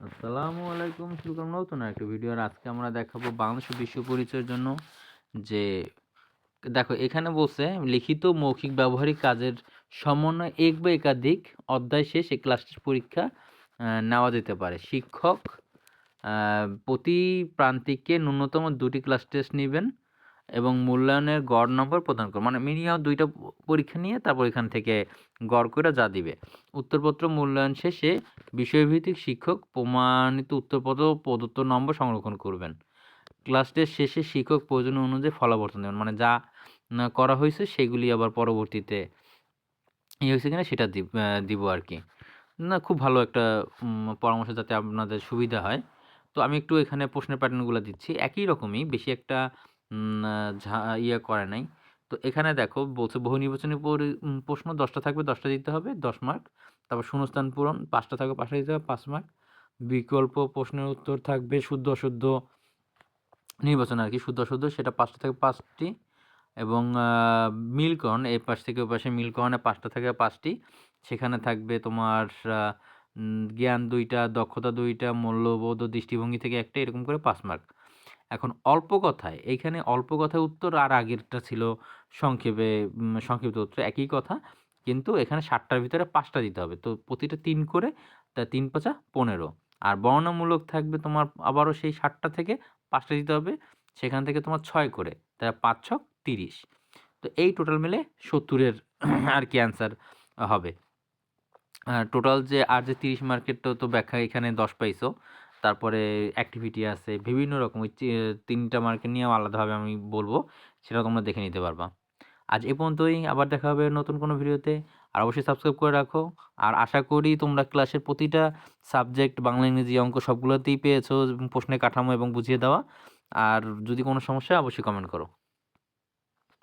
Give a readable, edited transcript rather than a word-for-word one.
আসসালামু আলাইকুম। শুরু করলাম নতুন একটা ভিডিও। আর আজকে আমরা দেখাবো বাংলাদেশ ও বিশ্ব পরিচয়ের জন্য যে দেখো এখানে বলছে লিখিত মৌখিক ব্যবহারিক কাজের সমন্বয় এক বা একাধিক অধ্যায় শেষে ক্লাস টেস্ট পরীক্ষা নেওয়া যেতে পারে। শিক্ষক প্রতি প্রান্তিককে ন্যূনতম ২টি ক্লাস টেস্ট নিবেন এবং মূল্যায়নের গড় নম্বর প্রদান করবেন। মানে মিনিমাম ২টা পরীক্ষা নিয়ে তারপর এখান থেকে গড় কইরা যা দিবে। উত্তরপত্র মূল্যায়ন শেষে বিষয়ভিত্তিক শিক্ষক প্রমাণিত উত্তরপত্র প্রদত্ত নম্বর সংরক্ষণ করবেন। ক্লাস টেস্ট শেষে শিক্ষক প্রয়োজনীয় অনুযায়ী ফলাবর্তন দেবেন। মানে যা করা হয়েছে সেগুলি আবার পরবর্তীতে হয়েছে কিনা সেটা দিব আরকি। না, খুব ভালো একটা পরামর্শ যাতে আপনাদের সুবিধা হয়। তো আমি একটু এখানে প্রশ্নের প্যাটার্নগুলো দিচ্ছি। একই রকমই, বেশি একটা উম আ ঝা ইয়ে করে নাই। তো এখানে দেখো বলছে বহু নির্বাচনী প্রশ্ন ১০ টা থাকবে, ১০ টা দিতে হবে ১০ মার্ক। তারপর শূন্যস্থান পূরণ ৫ টা থাকবে, ৫ টা দিতে হবে ৫ মার্ক। বিকল্প প্রশ্নের উত্তর থাকবে শুদ্ধ অশুদ্ধ নির্বাচন আরকি, শুদ্ধ অশুদ্ধ সেটা ৫ টা থেকে ৫ টি এবং মিলকরণ এই পাশ থেকে ওই পাশে মিলকরণে ৫ টা থেকে ৫ টি। সেখানে থাকবে তোমার আ জ্ঞান ২ টা, দক্ষতা ২ টা, মূল্যবোধ ও দৃষ্টিভঙ্গি থেকে ১ টা, এরকম করে ৫ মার্ক। এখন অল্প কথায়, এইখানে অল্প কথায় উত্তর আর আগেরটা ছিল সংক্ষেপে সংক্ষিপ্ত উত্তর একই কথা। কিন্তু এখানে ৭ টার ভিতরে ৫ টা দিতে হবে। তো প্রতিটা ৩ করে, তা ৩ ৫ ১৫। আর বর্ণনামূলক থাকবে তোমার আবারও সেই ৭ টা থেকে ৫ টা দিতে হবে। সেখান থেকে তোমার ৬ করে। তা ৫ ছক ৩০। তো এই টোটাল মিলে ৭০ এর আরকি অ্যান্সার হবে। টোটাল যে আর যে ৩০ মার্কের তো ব্যাখ্যা এখানে ১০ পাইছো। তারপরে অ্যাক্টিভিটি আছে বিভিন্ন রকম, ওই ৩ টা মার্কেট নিয়েও আলাদাভাবে আমি বলব। সেটাও তোমরা দেখে নিতে পারবা। আজ এ পর্যন্তই। আবার দেখা হবে নতুন কোনো ভিডিওতে। আর অবশ্যই সাবস্ক্রাইব করে রাখো। আর আশা করি তোমরা ক্লাসের প্রতিটা সাবজেক্ট বাংলা, ইংরেজি, অঙ্ক সবগুলোতেই পেয়েছো প্রশ্নের কাঠামো এবং বুঝিয়ে দেওয়া। আর যদি কোনো সমস্যা হয় অবশ্যই কমেন্ট করো।